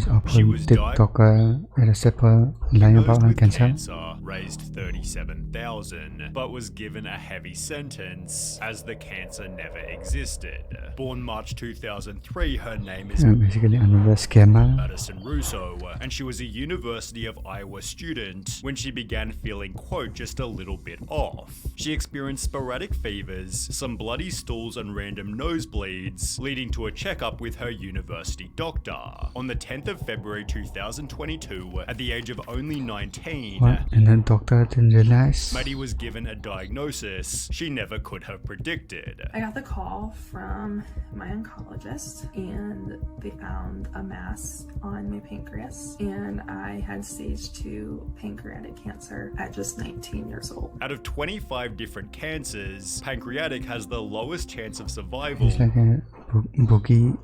of a TikToker arrested for lying about her cancer. Raised $37,000, but was given a heavy sentence as the cancer never existed. Born March 2003, her name is Basically another scammer. Madison Russo, and she was a University of Iowa student when she began feeling, quote, just a little bit off. She experienced sporadic fevers, some bloody stools and random nosebleeds, leading to a checkup with her university doctor. On the 10th of February 2022, at the age of only 19, What? And the doctor didn't realize? Maddie was given a diagnosis she never could have predicted. I got the call from my oncologist and they found a mass on my pancreas and I had stage 2 pancreatic cancer at just 19 years old. Out of 25 different cancers, pancreatic has the lowest chance of survival. It's like a boogie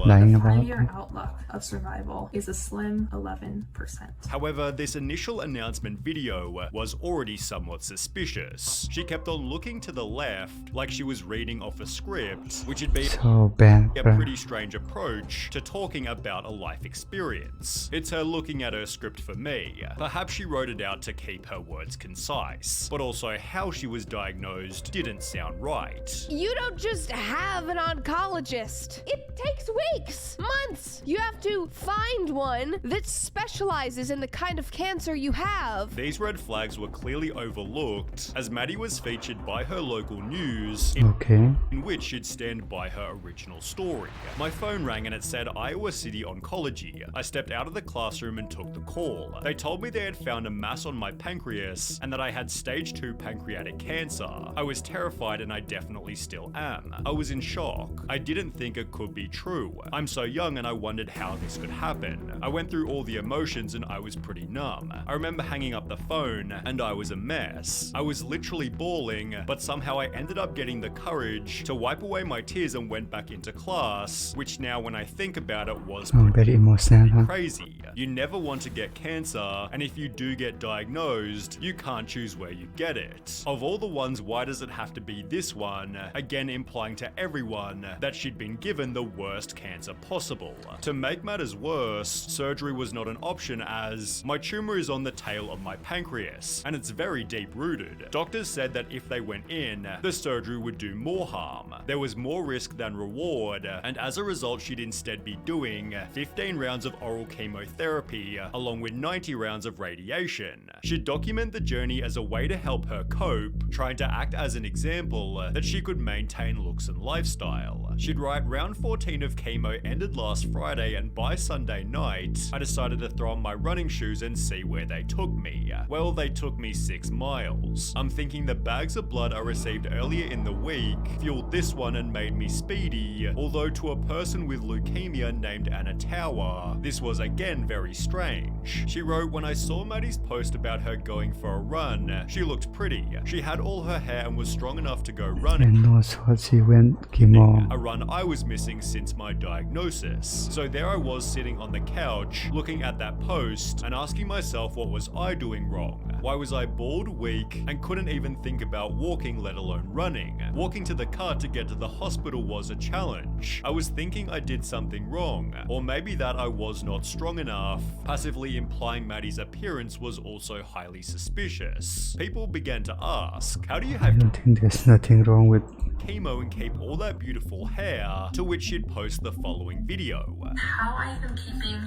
lying The about. 5-year outlook of survival is a slim 11%. However, this initial announcement video was already somewhat suspicious. She kept on looking to the left like she was reading off a script, which had been So bad, a bro. pretty strange approach to talking about a life experience. It's her looking at her script for me. Perhaps she wrote it out to keep her words concise, but also how she was diagnosed didn't sound right. You don't just have an oncologist. It takes weeks, months. You have to find one that specializes in the kind of cancer you have. These red flags were clearly overlooked as Maddie was featured by her local news Okay. in which she'd stand by her original story. My phone rang and it said Iowa City Oncology. I stepped out of the classroom and took the call. They told me they had found a mass on my pancreas and that I had stage 2 pancreatic cancer. I was terrified and I definitely still am. I was in shock. I didn't think it could be true. I'm so young and I wondered how this could happen. I went through all the emotions and I was pretty numb. I remember hanging up the phone and I was a mess. I was literally bawling, but somehow I ended up getting the courage to wipe away my tears and went back into class, which now when I think about it was Very emotional, huh? crazy. You never want to get cancer, and if you do get diagnosed, you can't choose where you get it. Of all the ones, why does it have to be this one? Again implying to everyone that she'd been given the worst cancer possible. To make matters worse, surgery was not an option as my tumor is on the tail of my pancreas, and it's very deep rooted. Doctors said that if they went in, the surgery would do more harm. There was more risk than reward, and as a result she'd instead be doing 15 rounds of oral chemotherapy along with 90 rounds of radiation. She'd document the journey as a way to help her cope, trying to act as an example that she could maintain looks and lifestyle. She'd write, round 14 of chemo ended last Friday and by Sunday night, I decided to throw on my running shoes and see where they took me. Well, they took me 6 miles. I'm thinking the bags of blood I received earlier in the week fueled this one and made me speedy, although to a person with leukemia named Anna Tower, this was again very strange. She wrote, when I saw Maddie's post about her going for a run, she looked pretty. She had all her hair and was strong enough to go running. And also she went chemo. A run I was missing since my diagnosis. So there I was sitting on the couch, looking at that post and asking myself what was I doing wrong? Why was I bald, weak, and couldn't even think about walking, let alone running? Walking to the car to get to the hospital was a challenge. I was thinking I did something wrong, or maybe that I was not strong enough, passively implying Maddie's appearance was also highly suspicious. People began to ask, how do you I have don't think there's nothing wrong with chemo and keep all that beautiful hair? To which she'd post the following video. How I am keeping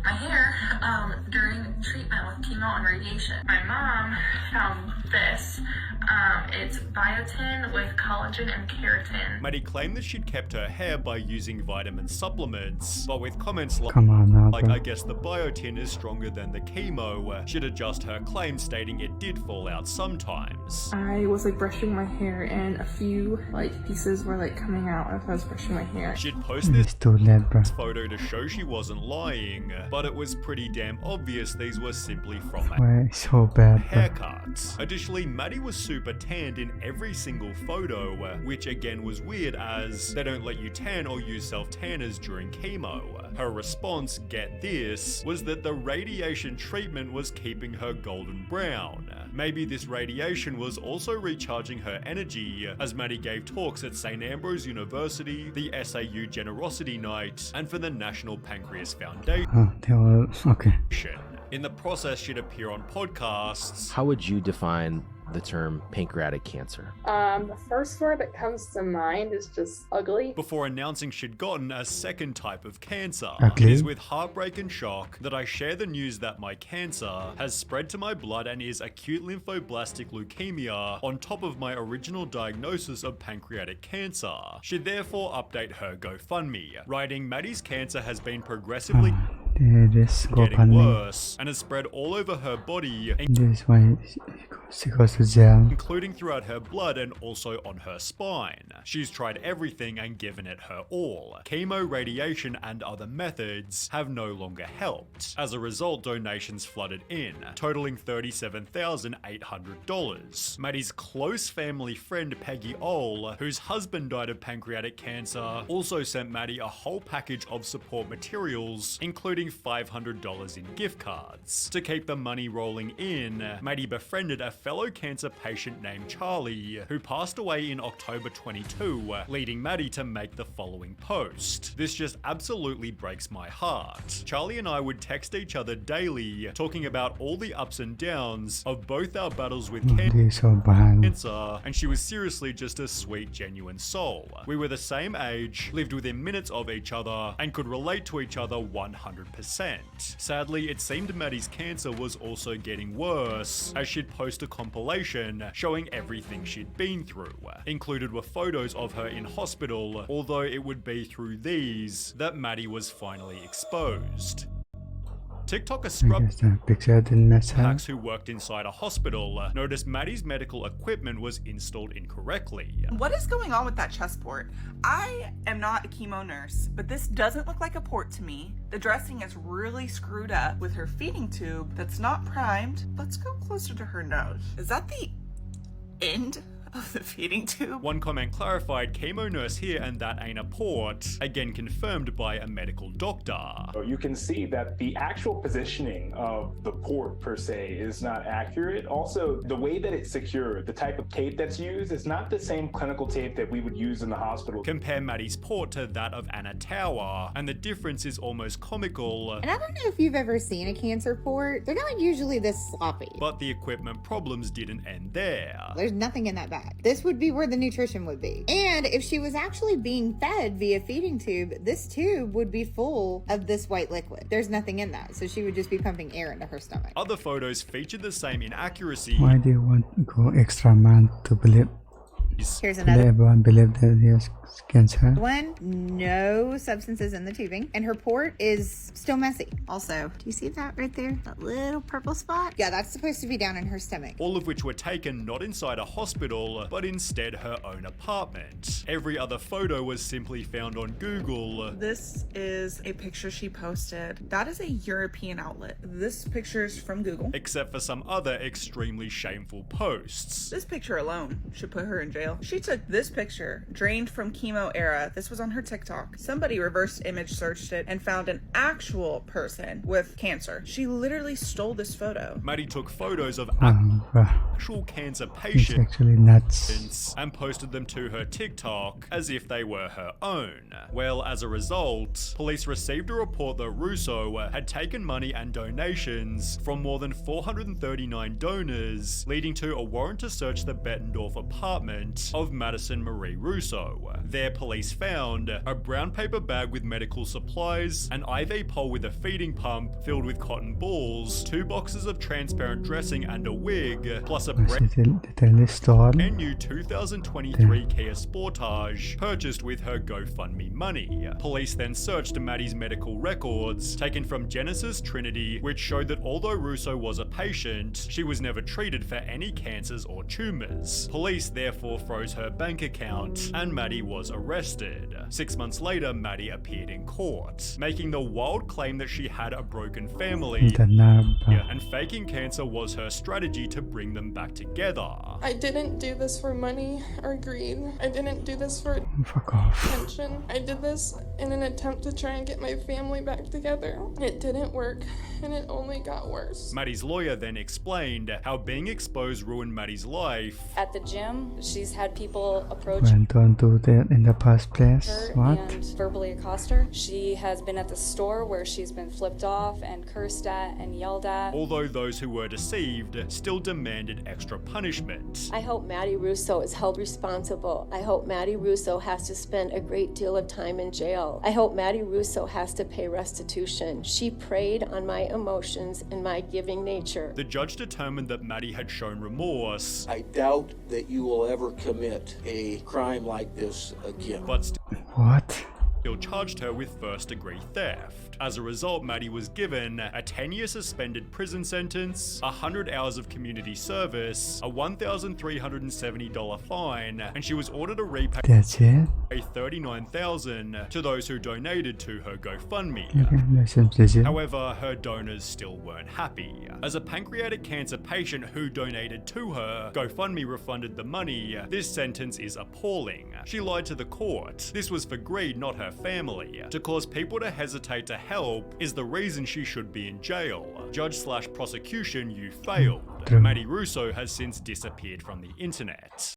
my hair during treatment with chemo and radiation. My mom found this. It's biotin with collagen and keratin. Maddie claimed that she'd kept her hair by using vitamin supplements, but with comments come on now, like bro. I guess the biotin is stronger than the chemo, she'd adjust her claim stating it did fall out sometimes. I was like brushing my hair and a few like pieces were like coming out as I was brushing my hair. She'd post this It's too late, bro. photo to show she wasn't lying, but it was pretty damn obvious these were simply from a Why so bad, bro? haircut. Additionally, Maddie was super tanned in every single photo, which again was weird as they don't let you tan or use self-tanners during chemo. Her response, get this, was that the radiation treatment was keeping her golden brown. Maybe this radiation was also recharging her energy, as Maddie gave talks at St. Ambrose University, the SAU Generosity Night, and for the National Pancreas Foundation. Oh, they all okay. In the process, she'd appear on podcasts. How would you define the term pancreatic cancer? The first word that comes to mind is just ugly. Before announcing she'd gotten a second type of cancer. Ugly? It is with heartbreak and shock that I share the news that my cancer has spread to my blood and is acute lymphoblastic leukemia on top of my original diagnosis of pancreatic cancer. She'd therefore update her GoFundMe, writing, Maddie's cancer has been progressively This getting GoFundMe. worse and has spread all over her body, This is why she goes to jail. including throughout her blood and also on her spine. She's tried everything and given it her all. Chemo, radiation, and other methods have no longer helped. As a result, donations flooded in, totaling $37,800. Maddie's close family friend Peggy Ohl, whose husband died of pancreatic cancer, also sent Maddie a whole package of support materials, including $500 in gift cards. To keep the money rolling in, Maddie befriended a fellow cancer patient named Charlie, who passed away in October 22, leading Maddie to make the following post. This just absolutely breaks my heart. Charlie and I would text each other daily, talking about all the ups and downs of both our battles with This is so bad. cancer, and she was seriously just a sweet, genuine soul. We were the same age, lived within minutes of each other, and could relate to each other 100%. Sadly, it seemed Maddie's cancer was also getting worse, as she'd post a compilation showing everything she'd been through. Included were photos of her in hospital, although it would be through these that Maddie was finally exposed. TikToker I Scrub guess the picture didn't match her. Hacks who worked inside a hospital noticed Maddie's medical equipment was installed incorrectly. What is going on with that chest port? I am not a chemo nurse, but this doesn't look like a port to me. The dressing is really screwed up with her feeding tube that's not primed. Let's go closer to her nose. Is that the end of the feeding tube? One comment clarified, chemo nurse here and that ain't a port, again confirmed by a medical doctor. You can see that the actual positioning of the port per se is not accurate. Also, the way that it's secured, the type of tape that's used, is not the same clinical tape that we would use in the hospital. Compare Maddie's port to that of Anna Tower, and the difference is almost comical. And I don't know if you've ever seen a cancer port. They're not usually this sloppy. But the equipment problems didn't end there. There's nothing in that bag. This would be where the nutrition would be. And if she was actually being fed via feeding tube, this tube would be full of this white liquid. There's nothing in that, so she would just be pumping air into her stomach. Other photos featured the same inaccuracy. Why do you want to go extra man to believe? Here's Let another everyone believe that he has cancer. one. No substances in the tubing, and her port is still messy. Also, do you see that right there? That little purple spot? Yeah, that's supposed to be down in her stomach. All of which were taken not inside a hospital, but instead her own apartment. Every other photo was simply found on Google. This is a picture she posted. That is a European outlet. This picture is from Google. Except for some other extremely shameful posts. This picture alone should put her in jail. She took this picture, drained from chemo era. This was on her TikTok. Somebody reverse image searched it and found an actual person with cancer. She literally stole this photo. Maddie took photos of Wow, actual cancer it's patients actually nuts. and posted them to her TikTok as if they were her own. Well, as a result, police received a report that Russo had taken money and donations from more than 439 donors, leading to a warrant to search the Bettendorf apartment of Madison Marie Russo. There, police found a brown paper bag with medical supplies, an IV pole with a feeding pump filled with cotton balls, 2 boxes of transparent dressing and a wig, plus a Literally stole. brand new 2023 Kia Sportage purchased with her GoFundMe money. Police then searched Maddie's medical records taken from Genesis Trinity, which showed that although Russo was a patient, she was never treated for any cancers or tumors. Police therefore froze her bank account, and Maddie was arrested. 6 months later, Maddie appeared in court, making the wild claim that she had a broken family The nerve. and faking cancer was her strategy to bring them back together. I didn't do this for money or greed. I didn't do this for Fuck off. attention. I did this in an attempt to try and get my family back together. It didn't work, and it only got worse. Maddie's lawyer then explained how being exposed ruined Maddie's life. At the gym, she's had people approach Well, don't do that in the first place. her What? and verbally accost her. She has been at the store where she's been flipped off and cursed at and yelled at. Although those who were deceived still demanded extra punishment. I hope Maddie Russo is held responsible. I hope Maddie Russo has to spend a great deal of time in jail. I hope Maddie Russo has to pay restitution. She preyed on my emotions and my giving nature. The judge determined that Maddie had shown remorse, I doubt that you will ever commit a crime like this again. but What? still charged her with first-degree theft. As a result, Maddie was given a 10-year suspended prison sentence, 100 hours of community service, a $1,370 fine, and she was ordered to repay That's it? $39,000 to those who donated to her GoFundMe. Okay, that seems legit. However, her donors still weren't happy. As a pancreatic cancer patient who donated to her, GoFundMe refunded the money. This sentence is appalling. She lied to the court. This was for greed, not her family. To cause people to hesitate to help is the reason she should be in jail. Judge/prosecution, you failed. True. Maddie Russo has since disappeared from the internet.